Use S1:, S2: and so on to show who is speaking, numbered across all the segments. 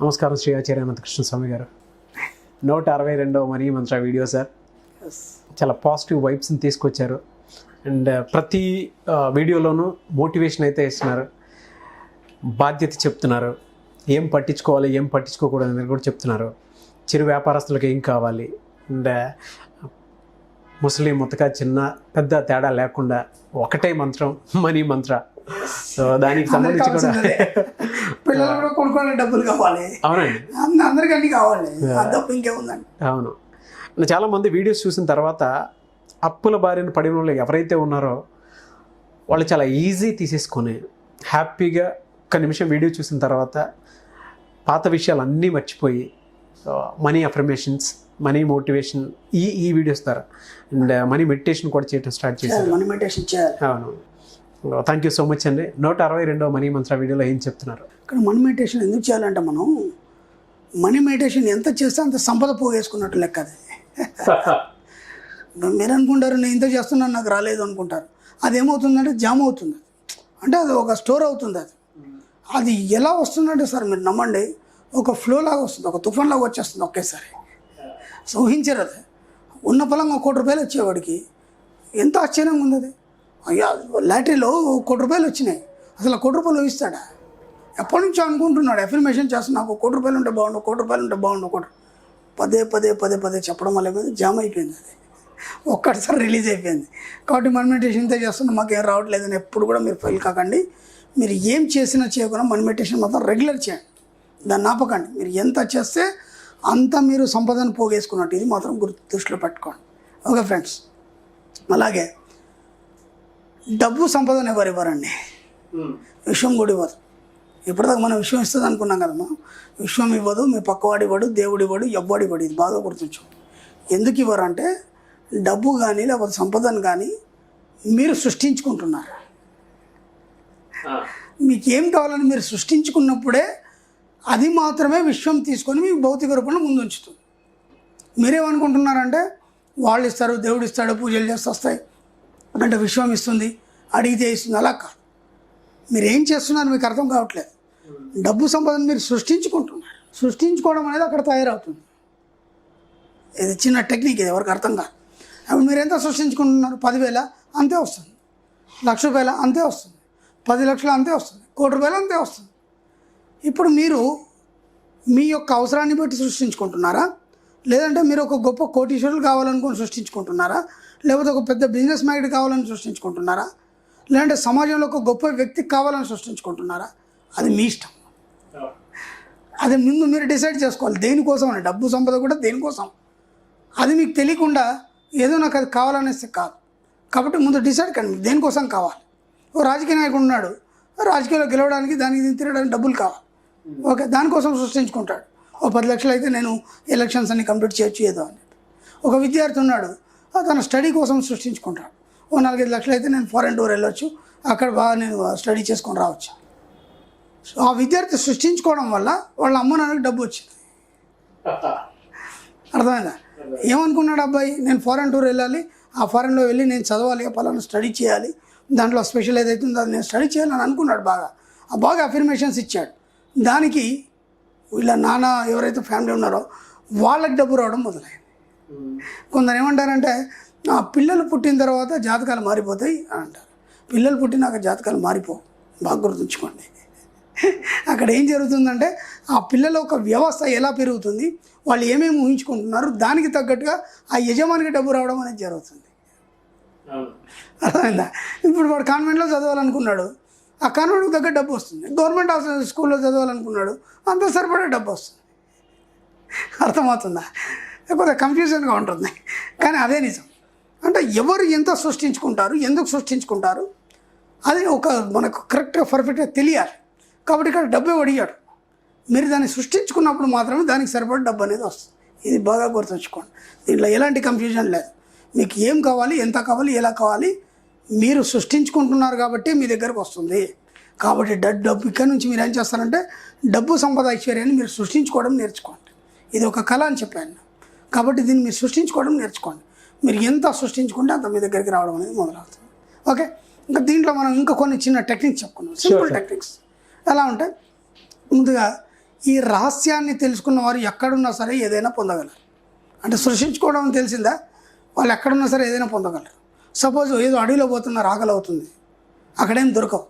S1: నమస్కారం శ్రీ ఆచార్య అనంతకృష్ణ స్వామి గారు. 162వ మనీ మంత్ర video sir. చాలా పాజిటివ్ వైబ్స్ని తీసుకొచ్చారు అండ్ ప్రతి వీడియోలోనూ మోటివేషన్ అయితే ఇస్తున్నారు, బాధ్యత చెప్తున్నారు, ఏం పట్టించుకోవాలి ఏం పట్టించుకోకూడదు అనేది కూడా చెప్తున్నారు. చిరు వ్యాపారస్తులకు ఏం కావాలి అండ్ ముస్లిం ముతక చిన్న పెద్ద తేడా లేకుండా ఒకటే మంత్రం మనీ మంత్ర. సో దానికి సంబంధించి కూడా
S2: పిల్లలు కూడా కొనుక్కోవాలి, డబ్బులు కావాలి.
S1: అవునండి,
S2: అందరికీ అన్ని కావాలి, డబ్బు ఇంకేముందండి.
S1: అవును. చాలామంది వీడియోస్ చూసిన తర్వాత అప్పుల బారిన పడిన వాళ్ళు ఎవరైతే ఉన్నారో వాళ్ళు చాలా ఈజీ తీసేసుకొని హ్యాపీగా ఒక్క నిమిషం వీడియో చూసిన తర్వాత పాత విషయాలు అన్నీ మర్చిపోయి మనీ అఫర్మేషన్స్, మనీ మోటివేషన్ ఈ వీడియోస్ ద్వారా అండ్ మనీ మెడిటేషన్ కూడా చేయడం స్టార్ట్ చేశారు.
S2: మనీ మెడిటేషన్ చేయాలి.
S1: అవును, థ్యాంక్ యూ సో మచ్ అండి. 162వ మనీ మంత్ర వీడియోలో ఏం చెప్తున్నారు?
S2: ఇక్కడ మనీ మెడిటేషన్ ఎందుకు చేయాలంటే మనం మనీ మెడిటేషన్ ఎంత చేస్తే అంత సంపద పోగేసుకున్నట్టు లెక్క. అది మీరు అనుకుంటారు నేను ఇంత చేస్తున్నాను నాకు రాలేదు అనుకుంటారు. అది ఏమవుతుందంటే జామ్ అవుతుంది, అంటే అది ఒక స్టోర్ అవుతుంది. అది ఎలా వస్తుందంటే సార్ మీరు నమ్మండి, ఒక ఫ్లో లాగా వస్తుంది, ఒక తుఫాన్ లాగా వచ్చేస్తుంది ఒకేసారి. సో ఊహించారు, అది ఉన్న పొలంగా 1 కోటి రూపాయలు వచ్చేవాడికి ఎంత ఆశ్చర్యంగా ఉంది. అది అయ్యా లాటరీలో 1 కోటి రూపాయలు వచ్చినాయి, అసలు 1 కోటి రూపాయలు ఊహిస్తాడా? ఎప్పటి నుంచో అనుకుంటున్నాడు, ఎఫర్మేషన్ చేస్తున్నా, నాకు 1 కోటి రూపాయలు ఉంటే బాగుండు, 1 కోటి రూపాయలు ఉంటే బాగుండు, 1 కోటి. పదే చెప్పడం వల్ల ఏమైంది, జామ్ అయిపోయింది. అది ఒక్కటిసారి రిలీజ్ అయిపోయింది. కాబట్టి మనీ మెడిటేషన్ ఇంత చేస్తున్నా మాకేం రావట్లేదని ఎప్పుడు కూడా మీరు ఫెయిల్ కాకండి. మీరు ఏం చేసినా చేయకుండా మనీ మెడిటేషన్ మాత్రం రెగ్యులర్ చేయండి, దాన్ని ఆపకండి. మీరు ఎంత చేస్తే అంత మీరు సంపదను పోగేసుకున్నట్టు, ఇది మాత్రం దృష్టిలో పెట్టుకోండి. ఓకే ఫ్రెండ్స్, అలాగే డబ్బు సంపదను ఎవరివ్వరండి, విశ్వం కూడా ఇవ్వదు. ఇప్పటిదాకా మనం విశ్వం ఇస్తుంది అనుకున్నాం కదా, మనం విశ్వం ఇవ్వదు, మీ పక్కవాడు ఇవ్వడు, దేవుడు ఇవ్వడు, ఎవ్వడు ఇవ్వడు. ఇది బాగా గుర్తుంచు. ఎందుకు ఇవ్వరంటే డబ్బు కానీ లేకపోతే సంపదను కానీ మీరు సృష్టించుకుంటున్నారు. మీకు ఏం కావాలని మీరు సృష్టించుకున్నప్పుడే అది మాత్రమే విశ్వం తీసుకొని మీకు భౌతిక రూపంలో ముందు ఉంచుతుంది. మీరేమనుకుంటున్నారంటే వాళ్ళు ఇస్తారు, దేవుడు ఇస్తాడు, పూజలు చేస్తే వస్తాయి అంటే విశ్వం ఇస్తుంది, అడిగితే ఇస్తుంది. అలా కాదు. మీరు ఏం చేస్తున్నారు మీకు అర్థం కావట్లేదు. డబ్బు సంపదను మీరు సృష్టించుకుంటున్నారు. సృష్టించుకోవడం అనేది అక్కడ తయారవుతుంది. ఇది చిన్న టెక్నిక్, ఇది ఎవరికి అర్థం కాదు. అప్పుడు మీరు ఎంత సృష్టించుకుంటున్నారు? 10,000 అంతే వస్తుంది, 1,00,000 రూపాయలు అంతే వస్తుంది, 10 లక్షలు అంతే వస్తుంది, 1 కోటి రూపాయలు అంతే వస్తుంది. ఇప్పుడు మీరు మీ యొక్క అవసరాన్ని బట్టి సృష్టించుకుంటున్నారా, లేదంటే మీరు ఒక గొప్ప కోటీశ్వరులు కావాలనుకుని సృష్టించుకుంటున్నారా, లేకపోతే ఒక పెద్ద బిజినెస్ మ్యాగ్నెట్ కావాలని సృష్టించుకుంటున్నారా, లేదంటే సమాజంలో ఒక గొప్ప వ్యక్తికి కావాలని సృష్టించుకుంటున్నారా? అది మీ ఇష్టం. అది ముందు మీరు డిసైడ్ చేసుకోవాలి దేనికోసం అని. డబ్బు సంపద కూడా దేనికోసం, అది మీకు తెలియకుండా ఏదో నాకు అది కావాలనేస్తే కాదు. కాబట్టి ముందు డిసైడ్ కండి మీకు దేనికోసం కావాలి. ఓ రాజకీయ నాయకుడు ఉన్నాడు, రాజకీయాల్లో గెలవడానికి దానికి తిరగడానికి డబ్బులు కావాలి. ఓకే, దానికోసం సృష్టించుకుంటాడు. ఓ 10 లక్షలు అయితే నేను ఎలక్షన్స్ అన్ని కంప్లీట్ చేయొచ్చు ఏదో అని. ఒక విద్యార్థి ఉన్నాడు, తన స్టడీ కోసం సృష్టించుకుంటాడు. ఓ 4-5 లక్షలు అయితే నేను ఫారెన్ టూర్ వెళ్ళొచ్చు, అక్కడ బాగా నేను స్టడీ చేసుకొని రావచ్చు. సో ఆ విద్యార్థి సృష్టించుకోవడం వల్ల వాళ్ళ అమ్మ నాన్నకి డబ్బు వచ్చింది. అర్థమైందా? ఏమనుకున్నాడు అబ్బాయి, నేను ఫారెన్ టూర్ వెళ్ళాలి, ఆ ఫారెన్లో వెళ్ళి నేను చదవాలి, పలానా స్టడీ చేయాలి, దాంట్లో స్పెషల్ ఏదైతే ఉందో అది నేను స్టడీ చేయాలని అనుకున్నాడు. బాగా అఫర్మేషన్స్ ఇచ్చాడు. దానికి వీళ్ళ నాన్న ఎవరైతే ఫ్యామిలీ ఉన్నారో వాళ్ళకి డబ్బు రావడం మొదలైంది. కొందరు ఏమంటారంటే పిల్లలు పుట్టిన తర్వాత జాతకాలు మారిపోతాయి అని అంటారు. పిల్లలు పుట్టినాక జాతకాలు మారిపోవు, బాగా గుర్తుంచుకోండి. అక్కడ ఏం జరుగుతుందంటే ఆ పిల్లల ఒక వ్యవస్థ ఎలా పెరుగుతుంది, వాళ్ళు ఏమేమి ఊహించుకుంటున్నారు, దానికి తగ్గట్టుగా ఆ యజమానికి డబ్బు రావడం అనేది జరుగుతుంది. అర్థమైందా? ఇప్పుడు వాడు కాన్వెంట్లో చదవాలనుకున్నాడు, ఆ కాన్వెంట్కి తగ్గ డబ్బు వస్తుంది. గవర్నమెంట్ స్కూల్లో చదవాలనుకున్నాడు, అంత సరిపడే డబ్బు వస్తుంది. అర్థమవుతుందా? లేకపోతే కన్ఫ్యూజన్గా ఉంటుంది, కానీ అదే నిజం. అంటే ఎవరు ఎంత సృష్టించుకుంటారు, ఎందుకు సృష్టించుకుంటారు, అది మనకు కరెక్ట్గా పర్ఫెక్ట్గా తెలియాలి. కాబట్టి ఇక్కడ డబ్బే అడిగాడు. మీరు దాన్ని సృష్టించుకున్నప్పుడు మాత్రమే దానికి సరిపడే డబ్బు అనేది వస్తుంది. ఇది బాగా గుర్తుంచుకోండి. దీంట్లో ఎలాంటి కన్ఫ్యూజన్ లేదు. మీకు ఏం కావాలి, ఎంత కావాలి, ఎలా కావాలి, మీరు సృష్టించుకుంటున్నారు కాబట్టి మీ దగ్గరకు వస్తుంది. కాబట్టి డబ్బు ఇక్కడ నుంచి మీరు ఏం చేస్తారంటే డబ్బు సంపద ఐశ్వర్యాన్ని మీరు సృష్టించుకోవడం నేర్చుకోండి. ఇది ఒక కళ అని చెప్పాను. కాబట్టి దీన్ని మీరు సృష్టించుకోవడం నేర్చుకోండి. మీరు ఎంత సృష్టించుకుంటే అంత మీ దగ్గరికి రావడం అనేది మొదలవుతుంది. ఓకే, ఇంకా దీంట్లో మనం ఇంకా కొన్ని చిన్న టెక్నిక్స్ చెప్పుకున్నాం, సింపుల్ టెక్నిక్స్. ఎలా ఉంటే ముందుగా ఈ రహస్యాన్ని తెలుసుకున్న వారు ఎక్కడున్నా సరే ఏదైనా పొందగలరు. అంటే సృష్టించుకోవడం అని తెలిసిందా, వాళ్ళు ఎక్కడున్నా సరే ఏదైనా పొందగలరు. సపోజ్ ఏదో అడవిలో పోతున్నారు, ఆకలి అవుతుంది, అక్కడేం దొరకవు,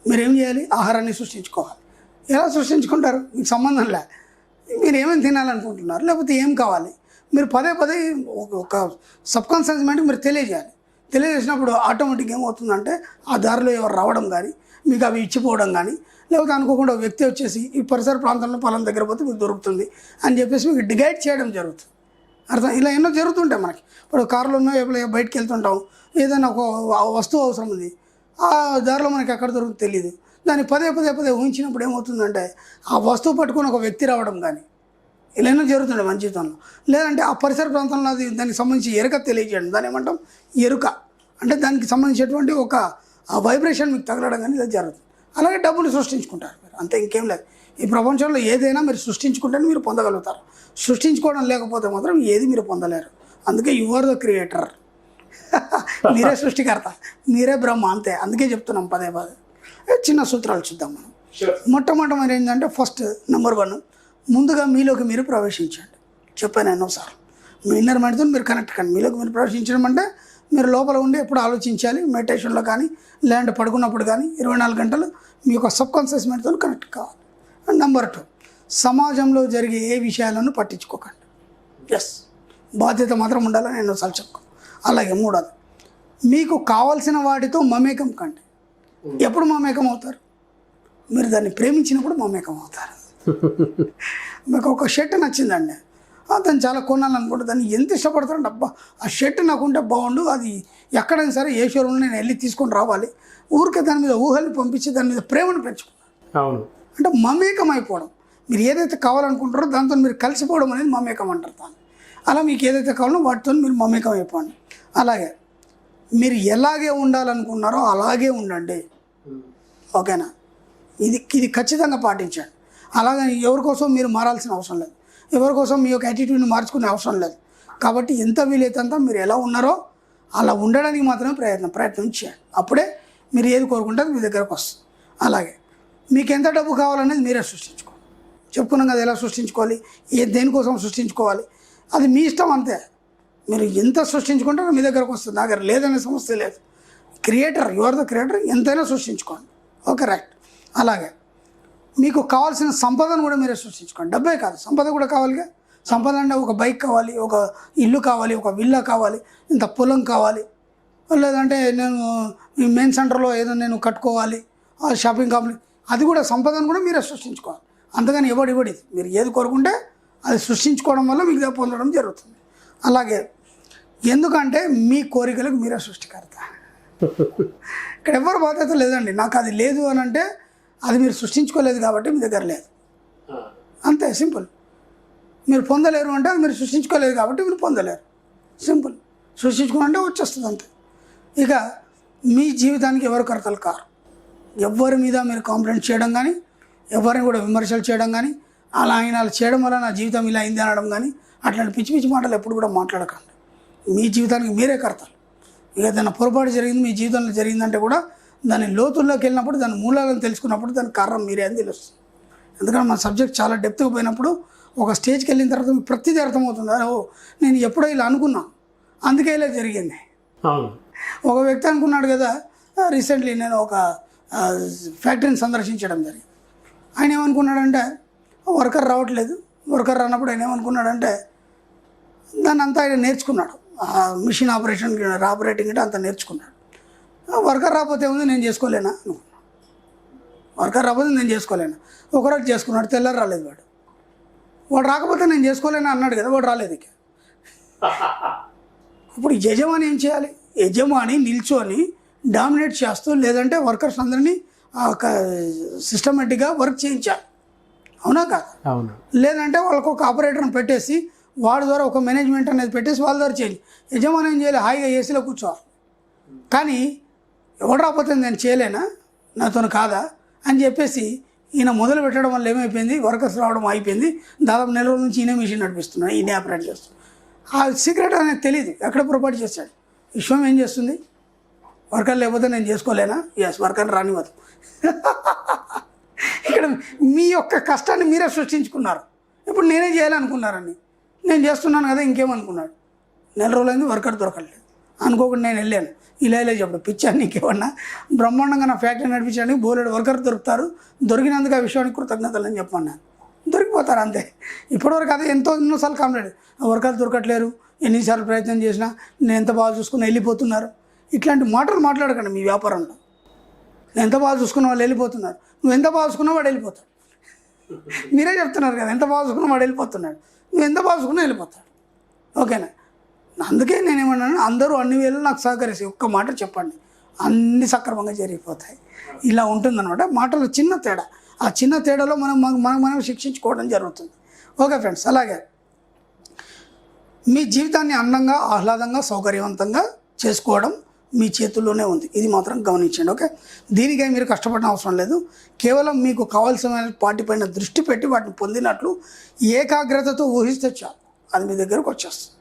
S2: మీరేం చేయాలి? ఆహారాన్ని సృష్టించుకోవాలి. ఎలా సృష్టించుకుంటారు? మీకు సంబంధం లే, మీరు ఏమేమి తినాలనుకుంటున్నారు, లేకపోతే ఏం కావాలి, మీరు పదే పదే ఒక సబ్కాన్షియస్ మైండ్కి మీరు తెలియజేయాలి. తెలియజేసినప్పుడు ఆటోమేటిక్గా ఏమవుతుందంటే ఆ దారిలో ఎవరు రావడం కానీ, మీకు అవి ఇచ్చిపోవడం కానీ, లేకపోతే అనుకోకుండా ఒక వ్యక్తి వచ్చేసి ఈ పరిసర ప్రాంతంలో పొలం దగ్గర పోతే మీకు దొరుకుతుంది అని చెప్పేసి మీకు డిగైడ్ చేయడం జరుగుతుంది. అర్థం? ఇలా ఎన్నో జరుగుతుంటాయి మనకి. ఇప్పుడు కారులో ఉన్నో ఎప్పుడు బయటకు వెళ్తుంటాం, ఏదైనా ఒక వస్తువు అవసరం ఉంది, ఆ దారిలో మనకి ఎక్కడ దొరుకుతుందో తెలియదు. దాన్ని పదే పదే పదే ఊహించినప్పుడు ఏమవుతుందంటే ఆ వస్తువు పట్టుకొని ఒక వ్యక్తి రావడం కానీ ఇలా ఎన్నో జరుగుతుండే మన జీవితంలో. లేదంటే ఆ పరిసర ప్రాంతంలో అది దానికి సంబంధించి ఎరుక తెలియజేయడం, దాన్ని ఏమంటాం? ఎరుక. అంటే దానికి సంబంధించినటువంటి ఒక వైబ్రేషన్ మీకు తగలడం కానీ ఇలా జరుగుతుంది. అలాగే డబ్బులు సృష్టించుకుంటారు మీరు, అంతే, ఇంకేం లేదు. ఈ ప్రపంచంలో ఏదైనా మీరు సృష్టించుకుంటేనే మీరు పొందగలుగుతారు. సృష్టించుకోవడం లేకపోతే మాత్రం ఏది మీరు పొందలేరు. అందుకే యు ఆర్ ద క్రియేటర్. మీరే సృష్టికర్త, మీరే బ్రహ్మ, అంతే. అందుకే చెప్తున్నాం పదే పదే. చిన్న సూత్రాలు చూద్దాం మనం. మొట్టమొదటి ఏంటంటే ఫస్ట్ నెంబర్ 1, ముందుగా మీలోకి మీరు ప్రవేశించండి. చెప్పాను ఎన్నోసార్లు, మీ ఇన్నర్ మైండ్తో మీరు కనెక్ట్ కండి. మీలోకి మీరు ప్రవేశించడం అంటే మీరు లోపల ఉండి ఎప్పుడు ఆలోచించాలి, మెడిటేషన్లో కానీ లేదంటే పడుకున్నప్పుడు కానీ 24 గంటలు మీ యొక్క సబ్కాన్షియస్ మైండ్తో కనెక్ట్ కావాలి. అండ్ నెంబర్ 2, సమాజంలో జరిగే ఏ విషయాలను పట్టించుకోకండి. ఎస్, బాధ్యత మాత్రం ఉండాలని ఎన్నోసార్లు చెప్పుకో. అలాగే 3వది, మీకు కావాల్సిన వాటితో మమేకం కండి. ఎప్పుడు మమేకం అవుతారు? మీరు దాన్ని ప్రేమించినప్పుడు మమేకం అవుతారు. మీకు ఒక షర్ట్ నచ్చిందండి, దాన్ని చాలా కొనాలనుకుంటే దాన్ని ఎంత ఇష్టపడతారంటే, అబ్బా ఆ షర్ట్ నాకుంటే బాగుండు, అది ఎక్కడైనా సరే ఏ షోరూంలో నేను వెళ్ళి తీసుకొని రావాలి, ఊరికే దాని మీద ఊహల్ని పంపించి దాని మీద ప్రేమను పెంచుకున్నాను.
S1: అవును,
S2: అంటే మమేకం అయిపోవడం. మీరు ఏదైతే కావాలనుకుంటారో దాంతో మీరు కలిసిపోవడం అనేది మమేకం అంటారు దాన్ని. అలా మీకు ఏదైతే కావాలో వాటితో మీరు మమేకం అయిపోండి. అలాగే మీరు ఎలాగే ఉండాలనుకున్నారో అలాగే ఉండండి. ఓకేనా? ఇది ఖచ్చితంగా పాటించండి. అలాగని ఎవరి కోసం మీరు మారాల్సిన అవసరం లేదు, ఎవరి కోసం మీ యొక్క యాటిట్యూడ్ని మార్చుకునే అవసరం లేదు. కాబట్టి ఎంత వీలైతే అంత మీరు ఎలా ఉన్నారో అలా ఉండడానికి మాత్రమే ప్రయత్నం చేయండి. అప్పుడే మీరు ఏది కోరుకుంటే మీ దగ్గరకు వస్తుంది. అలాగే మీకు ఎంత డబ్బు కావాలనేది మీరే సృష్టించుకోవాలి. చెప్పుకున్నాం కదా ఎలా సృష్టించుకోవాలి, దేనికోసం సృష్టించుకోవాలి, అది మీ ఇష్టం, అంతే. మీరు ఎంత సృష్టించుకుంటారో మీ దగ్గరకు వస్తుంది. నా దగ్గర లేదనే సమస్య లేదు. Creator, you are the creator, ఎంతైనా సృష్టించుకోండి. Okay, right. అలాగే మీకు కావాల్సిన సంపదను కూడా మీరే సృష్టించుకోండి. డబ్బే కాదు, సంపద కూడా కావాలిగా. సంపద అంటే ఒక బైక్ కావాలి, ఒక ఇల్లు కావాలి, ఒక విల్లా కావాలి, ఇంత పొలం కావాలి, లేదంటే నేను ఈ మెయిన్ సెంటర్లో ఏదో నేను కట్టుకోవాలి, షాపింగ్ కావాలి, అది కూడా సంపదను కూడా మీరే సృష్టించుకోవాలి. అంతగాని ఇవ్వడి మీరు ఏది కోరుకుంటే అది సృష్టించుకోవడం వల్ల మీకు పొందడం జరుగుతుంది. అలాగే ఎందుకంటే మీ కోరికలకు మీరే సృష్టికర్త. ఇక్కడ ఎవరు బాధ్యత లేదండి. నాకు అది లేదు అని అంటే అది మీరు సృష్టించుకోలేదు కాబట్టి మీ దగ్గర లేదు, అంతే, సింపుల్. మీరు పొందలేరు అంటే అది మీరు సృష్టించుకోలేదు కాబట్టి మీరు పొందలేరు, సింపుల్. సృష్టించుకోవాలంటే వచ్చేస్తుంది, అంతే. ఇక మీ జీవితానికి ఎవరు కర్తలు కారు. ఎవరి మీద మీరు కాంప్లైంట్ చేయడం కానీ, ఎవరిని కూడా విమర్శలు చేయడం కానీ, అలా చేయడం వల్ల నా జీవితం ఇలా అయింది అనడం కానీ, అట్లాంటి పిచ్చి పిచ్చి మాటలు ఎప్పుడు కూడా మాట్లాడకండి. మీ జీవితానికి మీరే కర్తలు. ఏదైనా పొరపాటు జరిగింది మీ జీవితంలో జరిగిందంటే కూడా దాని లోతుల్లోకి వెళ్ళినప్పుడు, దాని మూలాలను తెలుసుకున్నప్పుడు దానికి కారణం మీరే అని తెలుస్తుంది. ఎందుకంటే మన సబ్జెక్ట్ చాలా డెప్త్గా పోయినప్పుడు ఒక స్టేజ్కి వెళ్ళిన తర్వాత మీకు ప్రతిదీ అర్థమవుతుంది. ఓ, నేను ఎప్పుడో ఇలా అనుకున్నాను, అందుకే ఇలా జరిగింది. ఒక వ్యక్తి అనుకున్నాడు కదా, రీసెంట్లీ నేను ఒక ఫ్యాక్టరీని సందర్శించడం జరిగింది. ఆయన ఏమనుకున్నాడంటే వర్కర్ రావట్లేదు. వర్కర్ రానప్పుడు ఆయన ఏమనుకున్నాడంటే దాన్ని అంతా ఆయన నేర్చుకున్నాడు. మిషన్ ఆపరేటింగ్ అంటే అంతా నేర్చుకున్నాడు. వర్కర్ రాకపోతే ఏముంది, నేను చేసుకోలేనా అనుకున్నాను. వర్కర్ రాకపోతే నేను చేసుకోలేనా, ఒకరోజు చేసుకున్నాడు, తెల్లారు రాలేదు. వాడు రాకపోతే నేను చేసుకోలేనా అన్నాడు కదా, వాడు రాలేదు. ఇక ఇప్పుడు యజమాని ఏం చేయాలి? యజమాని నిల్చొని డామినేట్ చేస్తూ, లేదంటే వర్కర్స్ అందరినీ సిస్టమేటిక్గా వర్క్ చేయించాలి, అవునా కాదు?
S1: అవును.
S2: లేదంటే వాళ్ళకు ఒక ఆపరేటర్ని పెట్టేసి వాడి ద్వారా ఒక మేనేజ్మెంట్ అనేది పెట్టేసి వాళ్ళ ద్వారా చేయాలి. యజమాని ఏం చేయాలి? హాయిగా ఏసీలో కూర్చోవాలి. కానీ ఎవడు రాకపోతే నేను చేయలేనా, నాతో కాదా అని చెప్పేసి ఈయన మొదలు పెట్టడం వల్ల ఏమైపోయింది, వర్కర్స్ రావడం అయిపోయింది. దాదాపు నెల రోజుల నుంచి ఈయన మిషన్ నడిపిస్తున్నాడు, ఈయన ఆపరేట్ చేస్తున్నాడు. ఆ సీక్రెట్ అనేది తెలియదు, ఎక్కడ పొరపాటు చేశాడు. విశ్వం ఏం చేస్తుంది? వర్కర్ లేకపోతే నేను చేసుకోలేనా? ఎస్, వర్కర్ని రానివ్వదు. ఇక్కడ మీ యొక్క కష్టాన్ని మీరే సృష్టించుకున్నారు. ఇప్పుడు నేనే చేయాలనుకున్నారండి, నేను చేస్తున్నాను కదా ఇంకేమనుకున్నాడు. నెల రోజులైంది వర్కర్ దొరకలేదు, అనుకోకుండా నేను వెళ్ళాను. ఇలా చెప్పడు పిచ్చాను నీకేమన్నా, బ్రహ్మాండంగా నా ఫ్యాక్టరీ నడిపించడానికి బోలెడు వర్కర్ దొరుకుతారు, దొరికినందుకు ఆ విషయానికి కృతజ్ఞతలు అని చెప్పమన్నాను. దొరికిపోతారు అంతే. ఇప్పటివరకు అదే ఎన్నోసార్లు కంప్లైంట్, వర్కర్ దొరకట్లేరు, ఎన్నిసార్లు ప్రయత్నం చేసినా నేను ఎంత బాగా చూసుకున్నా వెళ్ళిపోతున్నారు. ఇట్లాంటి మాటలు మాట్లాడకండి మీ వ్యాపారంలో. నేను ఎంత బాగా చూసుకున్న వాళ్ళు వెళ్ళిపోతున్నారు, నువ్వు ఎంత బాగా చూసుకున్నా వాడు వెళ్ళిపోతాడు. మీరే చెప్తున్నారు కదా, ఎంత బాగా చూసుకున్నా వాడు వెళ్ళిపోతున్నాడు, నువ్వు ఎంత బాగా చూసుకున్నా వెళ్ళిపోతాడు. ఓకేనా? అందుకే నేనేమన్నాను, అందరూ అన్ని వేళ నాకు సహకరిస్తే ఒక్క మాట చెప్పండి, అన్ని సక్రమంగా జరిగిపోతాయి. ఇలా ఉంటుందన్నమాట. మాటలు చిన్న తేడా, ఆ చిన్న తేడాలో మనం శిక్షించుకోవడం జరుగుతుంది. ఓకే ఫ్రెండ్స్, అలాగే మీ జీవితాన్ని అందంగా, ఆహ్లాదంగా, సౌకర్యవంతంగా చేసుకోవడం మీ చేతుల్లోనే ఉంది. ఇది మాత్రం గమనించండి. ఓకే, దీనికై మీరు కష్టపడిన అవసరం లేదు. కేవలం మీకు కావాల్సిన వాటిపైన దృష్టి పెట్టి వాటిని పొందినట్లు ఏకాగ్రతతో ఊహిస్తే చాలు, అది మీ దగ్గరకు వచ్చేస్తుంది.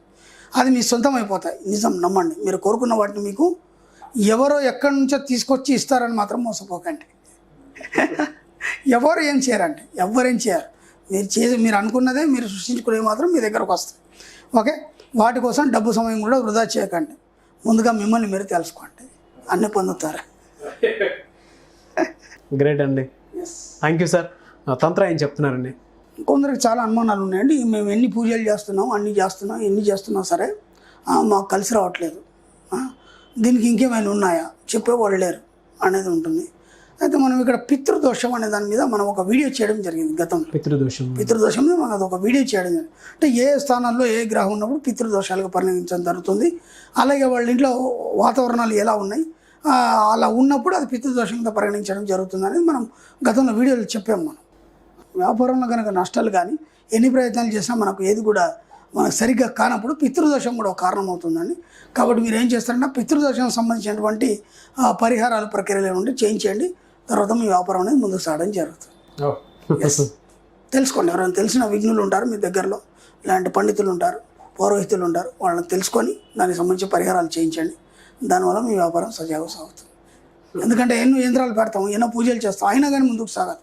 S2: అది మీ సొంతం అయిపోతాయి. నిజం, నమ్మండి. మీరు కోరుకున్న వాటిని మీకు ఎవరో ఎక్కడి నుంచో తీసుకొచ్చి ఇస్తారని మాత్రం మోసపోకండి. ఎవరు ఏం చేయరండి, ఎవరేం చేయరు. మీరు అనుకున్నదే మీరు సృష్టించుకునే మాత్రం మీ దగ్గరకు వస్తాయి. ఓకే, వాటి కోసం డబ్బు సమయం కూడా వృధా చేయకండి. ముందుగా మిమ్మల్ని మీరు తెలుసుకోండి, అన్నీ పొందుతారు.
S1: గ్రేట్ అండి, థ్యాంక్ యూ సార్. తంత్ర ఏం చెప్తున్నారండి?
S2: కొందరికి చాలా అనుమానాలు ఉన్నాయండి. మేము ఎన్ని పూజలు చేస్తున్నాం, ఎన్ని చేస్తున్నా సరే మాకు కలిసి రావట్లేదు, దీనికి ఇంకేమైనా ఉన్నాయా, చెప్పేవాళ్ళు లేరు అనేది ఉంటుంది. అయితే మనం ఇక్కడ పితృదోషం అనే దాని మీద మనం ఒక వీడియో చేయడం జరిగింది గతంలో. పితృదోషం మీద మనం ఒక వీడియో చేయడం జరిగింది. అంటే ఏ స్థానాల్లో ఏ గ్రహం ఉన్నప్పుడు పితృదోషాలుగా పరిగణించడం జరుగుతుంది. అలాగే వాళ్ళ ఇంట్లో వాతావరణాలు ఎలా ఉన్నాయి, అలా ఉన్నప్పుడు అది పితృదోషంగా పరిగణించడం జరుగుతుంది అనేది మనం గతంలో వీడియోలో చెప్పాము. మనం వ్యాపారంలో కనుక నష్టాలు కానీ ఎన్ని ప్రయత్నాలు చేసినా మనకు ఏది కూడా మనకు సరిగ్గా కానప్పుడు పితృదోషం కూడా ఒక కారణం అవుతుందండి. కాబట్టి మీరు ఏం చేస్తారంటే పితృదోషానికి సంబంధించినటువంటి పరిహారాలు ప్రక్రియలు ఉండి చేయించండి. తర్వాత మీ వ్యాపారం అనేది ముందుకు సాగడం జరుగుతుంది. తెలుసుకోండి, ఎవరైనా తెలిసిన విఘ్నులు ఉంటారు మీ దగ్గరలో, ఇలాంటి పండితులు ఉంటారు, పౌరోహితులు ఉంటారు, వాళ్ళని తెలుసుకొని దానికి సంబంధించి పరిహారాలు చేయించండి. దానివల్ల మీ వ్యాపారం సజావుగా సాగుతుంది. ఎందుకంటే ఎన్నో యంత్రాలు పెడతాం, ఎన్నో పూజలు చేస్తాం, అయినా కానీ ముందుకు సాగదు.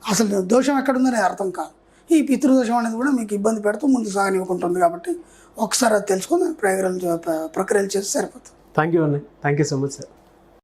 S2: అసలు దోషం ఎక్కడుందని అర్థం కాదు. ఈ పితృదోషం అనేది కూడా మీకు ఇబ్బంది పెడుతూ ముందుకు సాగనివ్వకుంటుంది. కాబట్టి ఒకసారి అది తెలుసుకొని ప్రక్రియలు చేస్తే సరిపోతుంది.
S1: థ్యాంక్ యూ అండి, thank you so much sir.